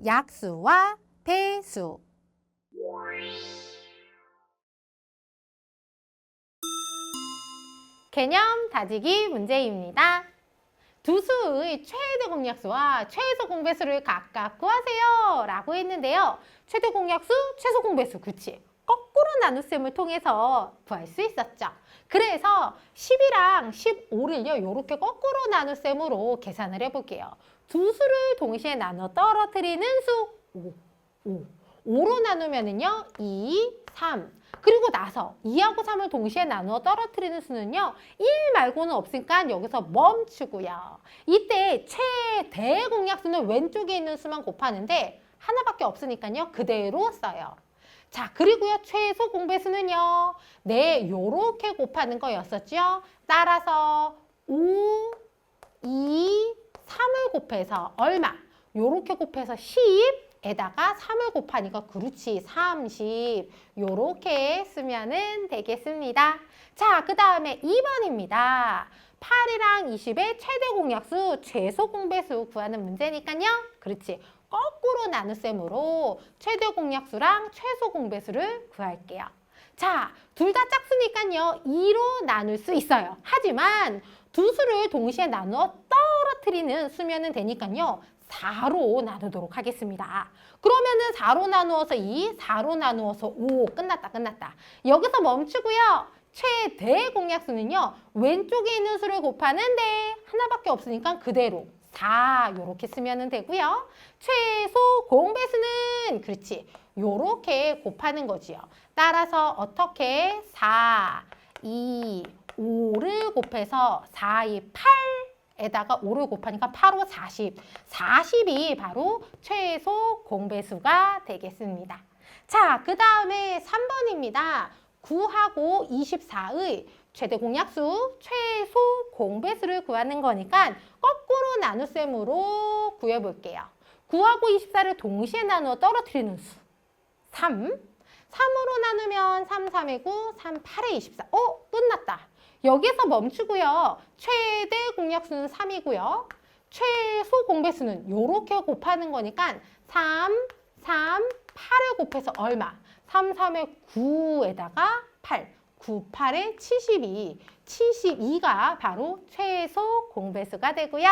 약수와 배수. 개념 다지기 문제입니다. 두 수의 최대 공약수와 최소 공배수를 각각 구하세요 라고 했는데요. 최대 공약수, 최소 공배수, 그치? 거꾸로 나눗셈을 통해서 구할 수 있었죠. 그래서 10이랑 15를요, 이렇게 거꾸로 나눗셈으로 계산을 해볼게요. 두 수를 동시에 나눠 떨어뜨리는 수 5. 5로 나누면은요, 2, 3. 그리고 나서 2하고 3을 동시에 나누어 떨어뜨리는 수는요, 1 말고는 없으니까 여기서 멈추고요. 이때 최대 공약수는 왼쪽에 있는 수만 곱하는데 하나밖에 없으니까요, 그대로 써요. 자, 그리고요, 최소 공배수는요, 네, 요렇게 곱하는 거였었죠. 따라서 5, 2, 3을 곱해서 얼마? 요렇게 곱해서 10에다가 3을 곱하니까 그렇지, 30. 요렇게 쓰면은 되겠습니다. 자, 그 다음에 2번입니다. 8이랑 20의 최대 공약수, 최소 공배수 구하는 문제니까요. 그렇지. 거꾸로 나눗셈으로 최대 공약수랑 최소 공배수를 구할게요. 자, 둘 다 짝수니까요. 2로 나눌 수 있어요. 하지만 두 수를 동시에 나누어 떨어뜨리는 수면은 되니까요. 4로 나누도록 하겠습니다. 그러면은 4로 나누어서 2, 4로 나누어서 5. 끝났다. 여기서 멈추고요. 최대 공약수는요. 왼쪽에 있는 수를 곱하는데 하나밖에 없으니까 그대로 4 요렇게 쓰면 되고요. 최소 공배수는 그렇지. 요렇게 곱하는 거지요. 따라서 어떻게 4, 2, 5를 곱해서 4, 2, 8에다가 5를 곱하니까 8, 5, 40. 40이 바로 최소 공배수가 되겠습니다. 자, 그 다음에 3번입니다. 9하고 24의 최대 공약수, 최소 공배수를 구하는 거니까 거꾸로 나눗셈으로 구해볼게요. 9하고 24를 동시에 나누어 떨어뜨리는 수. 3. 3으로 나누면 3, 3의 9, 3, 8의 24. 끝났다. 여기서 멈추고요. 최대 공약수는 3이고요. 최소 공배수는 이렇게 곱하는 거니까 3, 8을 곱해서 얼마? 3, 3의 9에다가 8. 9, 8에 72. 72가 바로 최소 공배수가 되고요.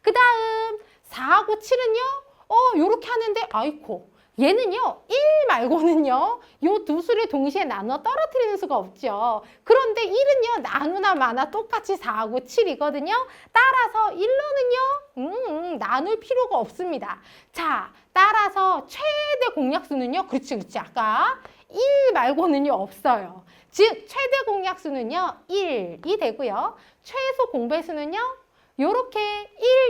그 다음 4하고 7은요. 요렇게 하는데 아이코. 얘는요. 1 말고는요. 요 두 수를 동시에 나눠 떨어뜨리는 수가 없죠. 그런데 1은요. 나누나 마나 똑같이 4하고 7이거든요. 따라서 1로는요. 나눌 필요가 없습니다. 자, 따라서 최대 공약수는요. 그렇지. 아까 1 말고는요. 없어요. 즉 최대 공약수는요. 1이 되고요. 최소 공배수는요. 요렇게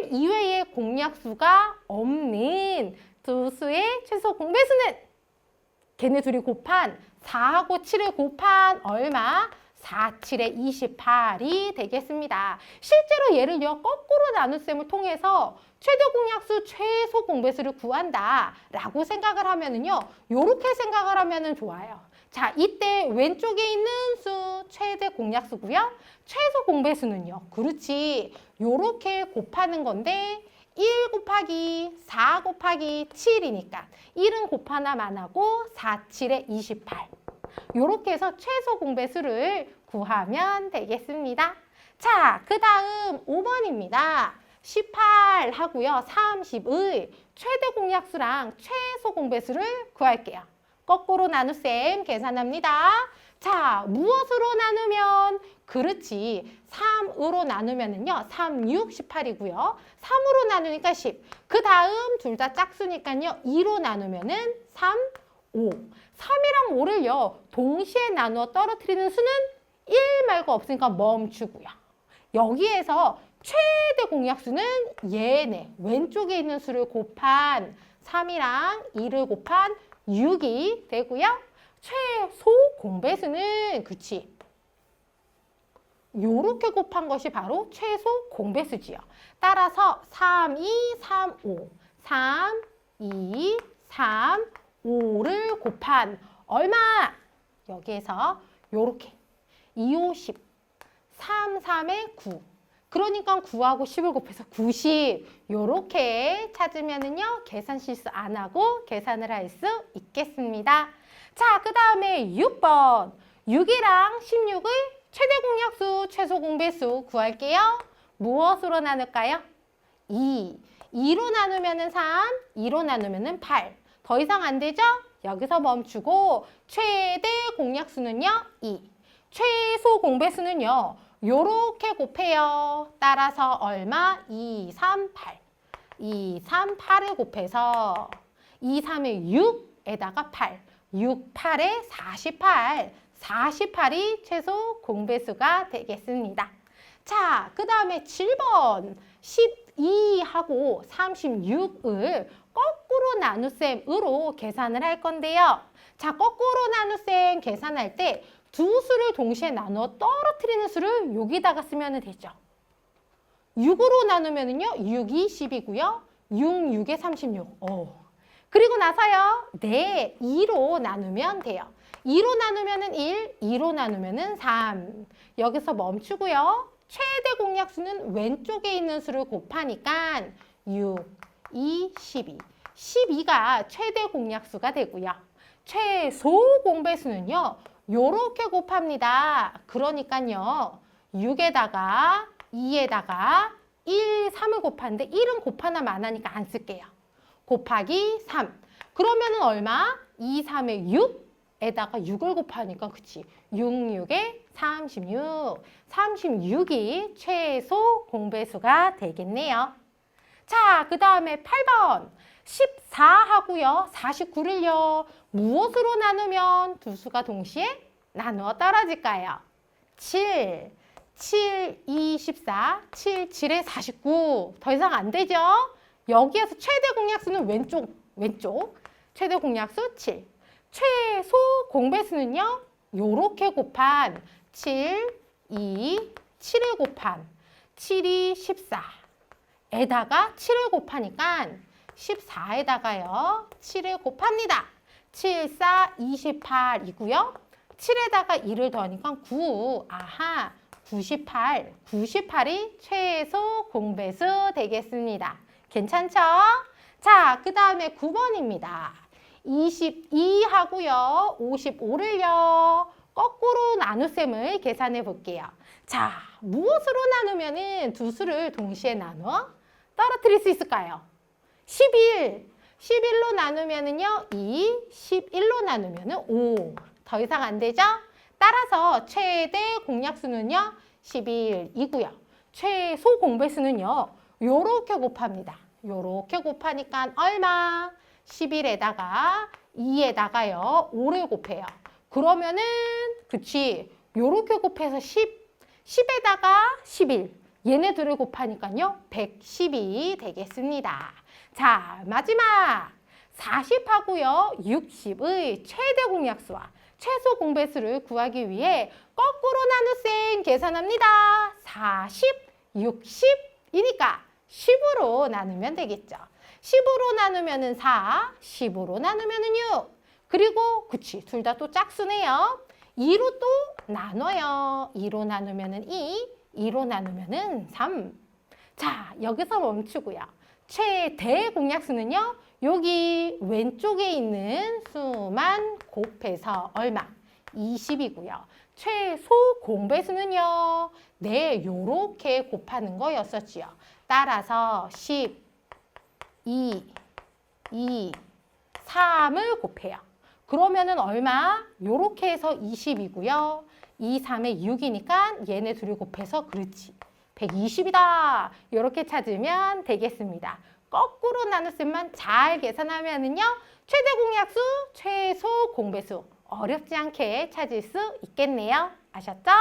1 이외의 공약수가 없는 두 수의 최소 공배수는 걔네 둘이 곱한 4하고 7을 곱한 얼마? 4, 7에 28이 되겠습니다. 실제로 얘를요. 거꾸로 나눗셈을 통해서 최대 공약수, 최소 공배수를 구한다 라고 생각을 하면은요. 요렇게 생각을 하면은 좋아요. 자, 이때 왼쪽에 있는 수 최대 공약수고요. 최소 공배수는요. 그렇지. 요렇게 곱하는 건데 1 곱하기 4 곱하기 7이니까 1은 곱하나 만하고 4, 7에 28. 요렇게 해서 최소 공배수를 구하면 되겠습니다. 자, 그 다음 5번입니다. 18 하고요. 30의 최대 공약수랑 최소 공배수를 구할게요. 거꾸로 나눗셈 계산합니다. 자, 무엇으로 나누면? 그렇지. 3으로 나누면은요. 3, 6, 18이고요. 3으로 나누니까 10. 그 다음 둘 다 짝수니까요. 2로 나누면은 3, 5. 3이랑 5를요. 동시에 나누어 떨어뜨리는 수는 1 말고 없으니까 멈추고요. 여기에서 최대 공약수는 얘네. 왼쪽에 있는 수를 곱한 3이랑 2를 곱한 6이 되고요. 최소 공배수는 그치. 요렇게 곱한 것이 바로 최소 공배수지요. 따라서 3, 2, 3, 5. 3, 2, 3, 5를 곱한 얼마? 여기에서 요렇게 2, 5, 10. 3, 3에 9. 그러니까 9하고 10을 곱해서 90. 요렇게 찾으면은요, 계산 실수 안 하고 계산을 할 수 있겠습니다. 자, 그 다음에 6번. 6이랑 16의 최대 공약수, 최소 공배수 구할게요. 무엇으로 나눌까요? 2. 2로 나누면은 3, 2로 나누면은 8. 더 이상 안 되죠? 여기서 멈추고 최대 공약수는요, 2. 최소 공배수는요, 요렇게 곱해요. 따라서 얼마? 2, 3, 8. 2, 3, 8을 곱해서 2, 3에 6에다가 8. 6, 8에 48. 48이 최소 공배수가 되겠습니다. 자, 그 다음에 7번. 12하고 36을 거꾸로 나눗셈으로 계산을 할 건데요. 자, 거꾸로 나눗셈 계산할 때 두 수를 동시에 나누어 떨어뜨리는 수를 여기다가 쓰면 되죠. 6으로 나누면은요, 6이 10이고요. 6, 6에 36. 그리고 나서요, 네, 2로 나누면 돼요. 2로 나누면은 1, 2로 나누면은 3. 여기서 멈추고요. 최대 공약수는 왼쪽에 있는 수를 곱하니까 6, 2, 12. 12가 최대 공약수가 되고요. 최소 공배수는요, 요렇게 곱합니다. 그러니까요, 6에다가 2에다가 1, 3을 곱하는데 1은 곱하나 마나니까 안 쓸게요. 곱하기 3. 그러면은 얼마? 2, 3에 6에다가 6을 곱하니까 그치. 6, 6에 36. 36이 최소 공배수가 되겠네요. 자, 그 다음에 8번. 14하고요. 49를요. 무엇으로 나누면 두 수가 동시에 나누어 떨어질까요? 7. 7, 2, 14. 7, 7에 49. 더 이상 안 되죠? 여기에서 최대 공약수는 왼쪽. 최대 공약수 7. 최소 공배수는요. 요렇게 곱한 7, 2, 7을 곱한 7이 14에다가 7을 곱하니까 14에다가요. 7을 곱합니다. 7, 4, 28이고요. 7에다가 2를 더하니까 9. 아하, 98. 98이 최소 공배수 되겠습니다. 괜찮죠? 자, 그 다음에 9번입니다. 22하고요. 55를요. 거꾸로 나눗셈을 계산해 볼게요. 자, 무엇으로 나누면은 두 수를 동시에 나누어 떨어뜨릴 수 있을까요? 11. 11로 나누면은요, 2, 11로 나누면은 5. 더 이상 안 되죠? 따라서 최대 공약수는요, 11이고요. 최소 공배수는요, 요렇게 곱합니다. 요렇게 곱하니까 얼마? 11에다가 2에다가요, 5를 곱해요. 그러면은, 그치, 요렇게 곱해서 10, 10에다가 11. 얘네 둘을 곱하니까요, 110이 되겠습니다. 자, 마지막 40하고요, 60의 최대 공약수와 최소 공배수를 구하기 위해 거꾸로 나눗셈 계산합니다. 40, 60이니까 10으로 나누면 되겠죠. 10으로 나누면은 4, 10으로 나누면은 6. 그리고 그치, 둘 다 또 짝수네요. 2로 또 나눠요. 2로 나누면은 2, 2로 나누면은 3. 자, 여기서 멈추고요. 최대 공약수는요, 여기 왼쪽에 있는 수만 곱해서 얼마? 20이고요. 최소 공배수는요, 네, 요렇게 곱하는 거였었지요. 따라서 10, 2, 3을 곱해요. 그러면은 얼마? 요렇게 해서 20이고요. 2, 3에 6이니까 얘네 둘이 곱해서 그렇지. 120이다. 이렇게 찾으면 되겠습니다. 거꾸로 나눗셈만 잘 계산하면은요, 최대 공약수, 최소 공배수 어렵지 않게 찾을 수 있겠네요. 아셨죠?